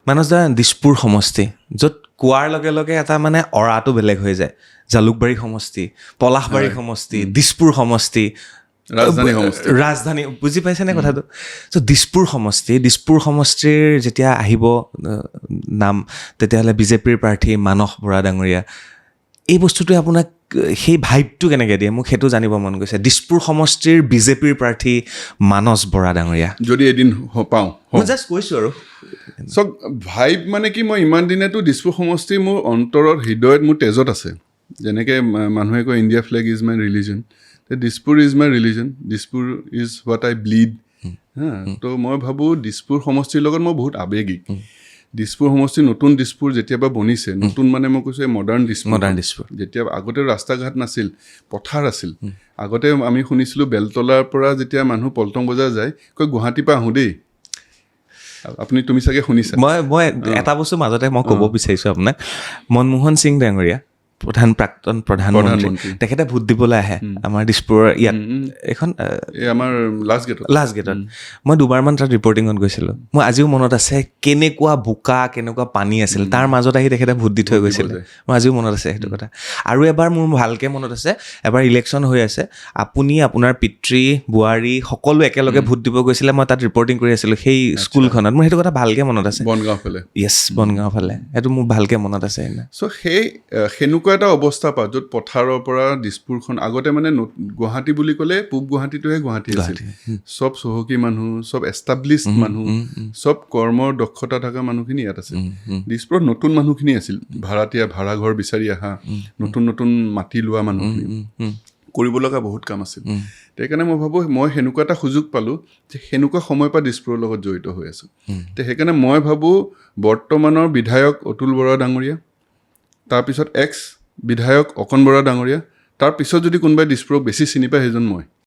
মানস দা দিছপুৰ সমষ্টি য'ত কোৱাৰ লগে লগে এটা মানে অৰাটো বেলেগ হৈ যায় জালুকবাৰী সমষ্টি পলাশবাৰী সমষ্টি দিছপুৰ সমষ্টি ৰাজধানী বুজি পাইছেনে কথাটো চ' দিছপুৰ সমষ্টিৰ যেতিয়া আহিব নাম তেতিয়াহ'লে বিজেপিৰ প্ৰাৰ্থী মানস বৰা ডাঙৰীয়া এই বস্তুটোৱে আপোনাক সেই ভাইবটো কেনেকৈ দিয়ে মোক সেইটো জানিব মন গৈছে দিছপুৰ সমষ্টিৰ বিজেপিৰ প্ৰাৰ্থী মানস বৰা ডাঙৰীয়া যদি এদিন পাওঁ মই জাষ্ট কৈছোঁ আৰু চব ভাইব মানে কি মই ইমান দিনেতো দিছপুৰ সমষ্টি মোৰ অন্তৰত হৃদয়ত মোৰ তেজত আছে যেনেকৈ মানুহে কয় India flag is my religion Dispur is my religion Dispur is what I bleed হা তো মই ভাবোঁ দিছপুৰ সমষ্টিৰ লগত মই বহুত আৱেগিক দিছপুৰ সমষ্টি নতুন দিছপুৰ যেতিয়াবা বনিছে নতুন মানে মই কৈছোঁ মডাৰ্ণ দিছপুৰ যেতিয়া আগতে ৰাস্তা ঘাট নাছিল পথাৰ আছিল আগতে আমি শুনিছিলোঁ বেলতলাৰ পৰা যেতিয়া মানুহ পল্টন বজাৰ যায় কয় গুৱাহাটীৰ পৰা আহোঁ দেই তুমি চাগে শুনিছা মই এটা বস্তু মাজতে মই ক'ব বিচাৰিছোঁ আপোনাক মনমোহন সিং ডাঙৰীয়া প্ৰাক্তন প্ৰধানমন্ত্ৰী তেখেতে ভোট দিবলৈ আহে আমাৰ দিছপুৰৰ ইয়াত এখন আমাৰ লাষ্ট গেটত মই দুবাৰমান তাত ৰিপৰ্টিঙত গৈছিলোঁ মই আজিও মনত আছে কেনেকুৱা বোকা কেনেকুৱা পানী আছিল তাৰ মাজত আহি তেখেতে ভোট দি থৈ গৈছিল মোৰ আজিও মনত আছে সেইটো কথা আৰু এবাৰ মোৰ ভালকৈ মনত আছে এবাৰ ইলেকশ্যন হৈ আছে আপুনি আপোনাৰ পিতৃ বোৱাৰী সকলো একেলগে ভোট দিব গৈছিলে মই তাত ৰিপৰ্টিং কৰি আছিলোঁ সেই স্কুলখনত মোৰ সেইটো কথা ভালকৈ মনত আছে বনগাঁও ফালে সেইটো মোৰ ভালকৈ মনত আছে চ' সেনেকুৱা এটা অৱস্থা পা য'ত পথাৰৰ পৰা দিছপুৰখন আগতে মানে গুৱাহাটী বুলি ক'লে পূব গুৱাহাটীটোহে গুৱাহাটী আছিল চব চহকী মানুহ চব এষ্টাব্লিছড মানুহ চব কৰ্মৰ দক্ষতা থকা মানুহখিনি ইয়াত আছিল দিছপুৰত নতুন মানুহখিনি আছিল ভাড়াঘৰ বিচাৰি অহা নতুন মাটি লোৱা মানুহখিনি কৰিব লগা বহুত কাম আছিল সেইকাৰণে মই ভাবোঁ মই সেনেকুৱা এটা সুযোগ পালোঁ যে সেনেকুৱা সময়ৰ পৰা দিছপুৰৰ লগত জড়িত হৈ আছোঁ সেইকাৰণে মই ভাবোঁ বৰ্তমানৰ বিধায়ক অতুল বৰা ডাঙৰীয়া তাৰপিছত বিধায়ক অকণ বৰা ডাঙৰীয়া তাৰপিছত যদি কোনোবাই দিছপুৰক বেছি চিনি পায় সেইজন মই